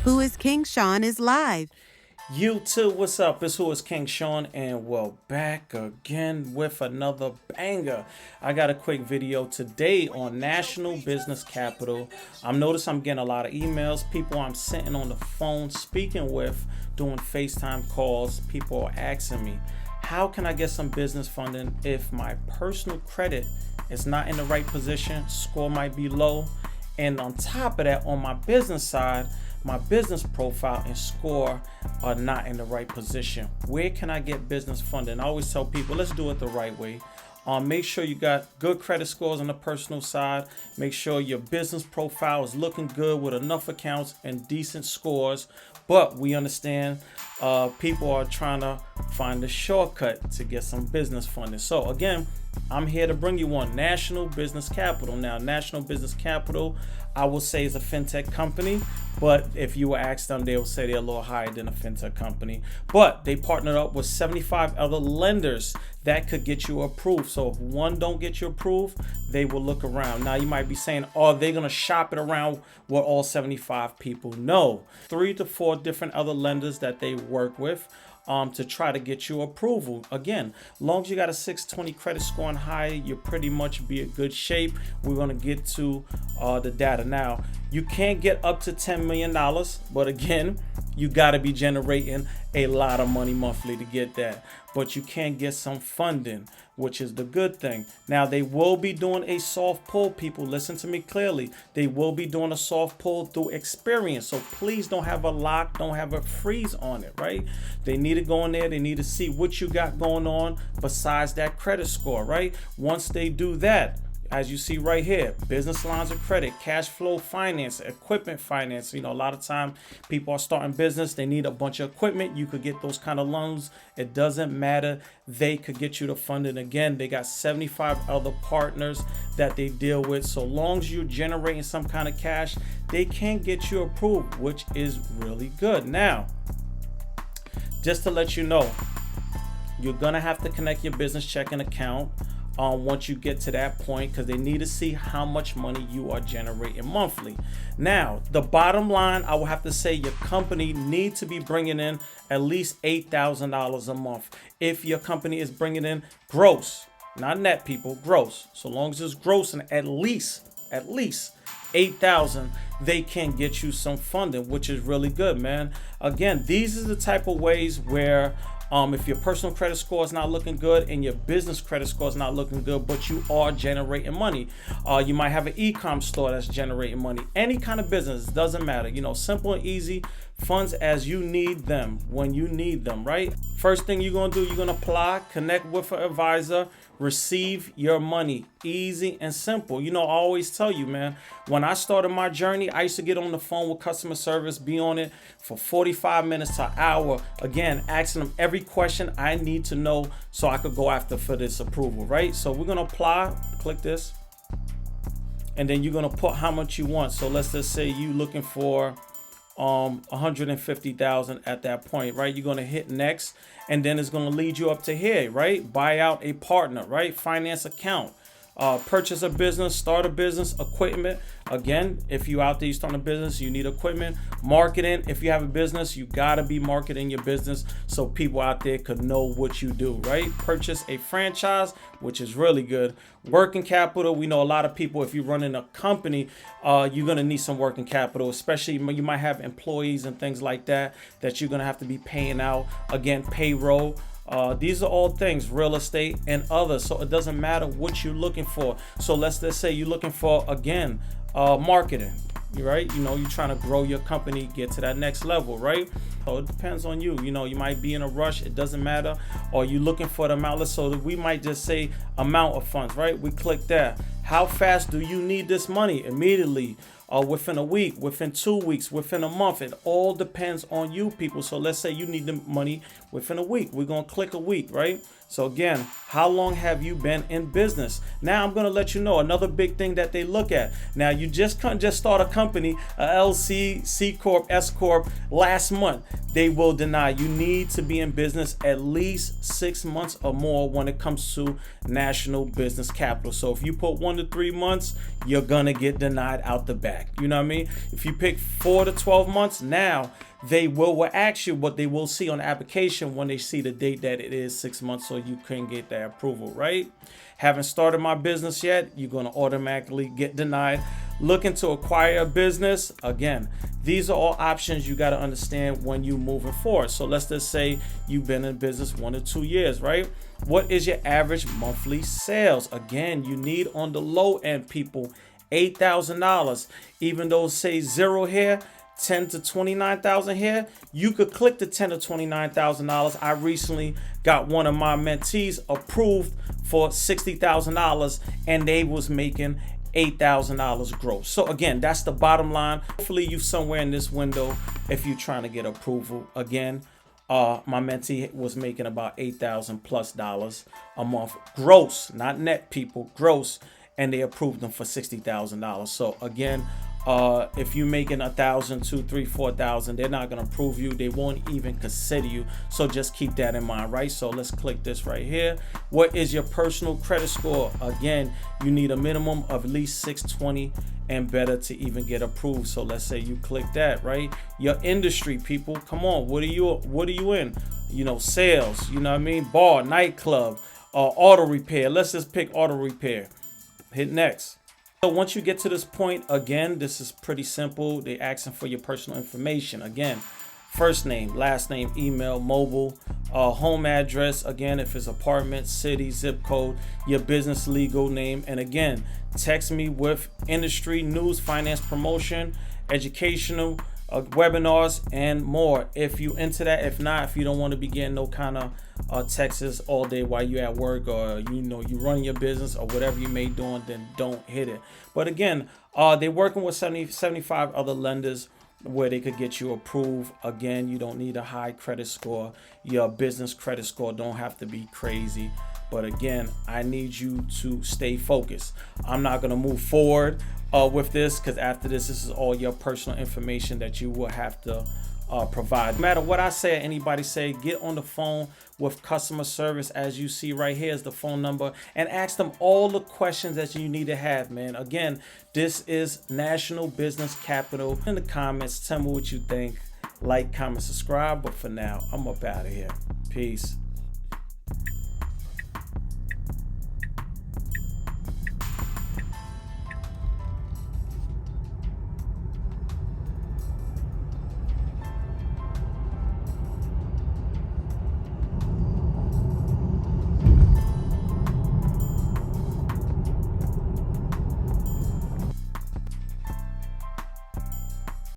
Whoiskingshawn is live. YouTube, what's up? It's Whoiskingshawn, and we're back again with another banger. I got a quick video today on National Business Capital. I'm noticing I'm getting a lot of emails, people I'm sitting on the phone speaking with, doing FaceTime calls. People are asking me, how can I get some business funding if my personal credit is not in the right position, score might be low, and on top of that, on my business side, my business profile and score are not in the right position. Where can I get business funding? I always tell people, let's do it the right way. Make sure you got good credit scores on the personal side. Make sure your business profile is looking good with enough accounts and decent scores. But we understand people are trying to find a shortcut to get some business funding. So again, I'm here to bring you one, National Business Capital. Now, National Business Capital, I will say, is a fintech company, but if you were asked them, they will say they're a little higher than a fintech company. But they partnered up with 75 other lenders that could get you approved. So if one don't get you approved, they will look around. Now, you might be saying, are they going to shop it around with all 75 people? No. 3 to 4 different other lenders that they work with to try to get you approval. Again, long as you got a 620 credit score and higher, you'll pretty much be in good shape. We're going to get to the data now. You can't get up to $10 million, but again, you got to be generating a lot of money monthly to get that. But you can get some funding, which is the good thing. Now, they will be doing a soft pull, people. Listen to me clearly. They will be doing a soft pull through experience. So please don't have a lock, don't have a freeze on it, right? They need to go in there. They need to see what you got going on besides that credit score, right? Once they do that, as you see right here, business lines of credit, cash flow finance, equipment finance. You know, a lot of time people are starting business. They need a bunch of equipment. You could get those kind of loans. It doesn't matter. They could get you the funding. Again, they got 75 other partners that they deal with. So long as you're generating some kind of cash, they can get you approved, which is really good. Now, just to let you know, you're going to have to connect your business checking account once you get to that point, because they need to see how much money you are generating monthly. Now, the bottom line, I will have to say your company needs to be bringing in at least $8,000 a month. If your company is bringing in gross, not net, people, gross. So long as it's gross and at least 8,000, they can get you some funding, which is really good, man. Again, these are the type of ways where if your personal credit score is not looking good and your business credit score is not looking good, but you are generating money. You might have an e-com store that's generating money. Any kind of business, doesn't matter. You know, simple and easy. Funds as you need them when you need them, right? First thing you're going to do, you're going to apply, connect with an advisor, receive your money. Easy and simple. You know, I always tell you, man, when I started my journey, I used to get on the phone with customer service, be on it for 45 minutes to an hour. Again, asking them every question I need to know so I could go after for this approval, right? So we're going to apply, click this, and then you're going to put how much you want. So let's just say you looking for 150,000 at that point, right? You're going to hit next, and then it's going to lead you up to here, right? Buy out a partner, right? Finance account, purchase a business, start a business, equipment. Again, if you out there, you starting a business, you need equipment. Marketing, if you have a business, you got to be marketing your business so people out there could know what you do, right? Purchase a franchise, which is really good. Working capital, we know a lot of people, if you're running a company, you're going to need some working capital, especially you might have employees and things like that you're going to have to be paying out. Again, payroll. These are all things, real estate and others. So it doesn't matter what you're looking for. So let's just say you're looking for, again, marketing, right? You know, you're trying to grow your company, get to that next level, right? So it depends on you. You know, you might be in a rush. It doesn't matter. Or you looking for the amount. So we might just say amount of funds, right? We click that. How fast do you need this money? Immediately. Within a week, within 2 weeks, within a month. It all depends on you, people. So let's say you need the money within a week. We're going to click a week, right? So again, how long have you been in business? Now I'm going to let you know another big thing that they look at. Now you just can't just start a company, a LC, C Corp, S Corp last month. They will deny. You need to be in business at least 6 months or more when it comes to National Business Capital. So if you put 1 to 3 months, you're going to get denied out the bat. back. You know what I mean? If you pick 4 to 12 months, now they will ask you what they will see on the application when they see the date that it is 6 months, so you can get that approval, right? Haven't started my business yet, you're going to automatically get denied. Looking to acquire a business, again, these are all options you got to understand when you moving forward. So let's just say you've been in business 1 to 2 years, right? What is your average monthly sales? Again, you need on the low end, people, $8,000. Even though say zero here, 10 to 29,000 here, you could click the 10 to 29,000 I recently got one of my mentees approved for $60,000, and they was making $8,000 gross. So again, that's the bottom line. Hopefully you somewhere in this window if you're trying to get approval. Again, my mentee was making about $8,000+ a month gross, not net, people, gross, and they approved them for $60,000. So again, if you're making 1,000, 2, 3, 4,000, they're not gonna approve you. They won't even consider you. So just keep that in mind, right? So let's click this right here. What is your personal credit score? Again, you need a minimum of at least 620 and better to even get approved. So let's say you click that, right? Your industry, people, come on, what are you in? You know, sales, you know what I mean? Bar, nightclub, auto repair. Let's just pick auto repair. Hit next. So once you get to this point, again, this is pretty simple. They're asking for your personal information. Again, first name, last name, email, mobile, home address. Again, if it's apartment, city, zip code, your business legal name. And again, text me with industry, news, finance, promotion, educational, webinars, and more if you into that. If not, if you don't want to be getting no kind of texts all day while you at work, or you know you run your business or whatever you may doing, then don't hit it. But again, they're working with 75 other lenders where they could get you approved. Again, you don't need a high credit score. Your business credit score don't have to be crazy. But again, I need you to stay focused. I'm not going to move forward with this, because after this is all your personal information that you will have to provide. No matter what I say or anybody say, get on the phone with customer service, as you see right here is the phone number, and ask them all the questions that you need to have, man. Again, this is National Business Capital. In the comments, tell me what you think. Like, comment, subscribe. But for now, I'm up out of here. Peace.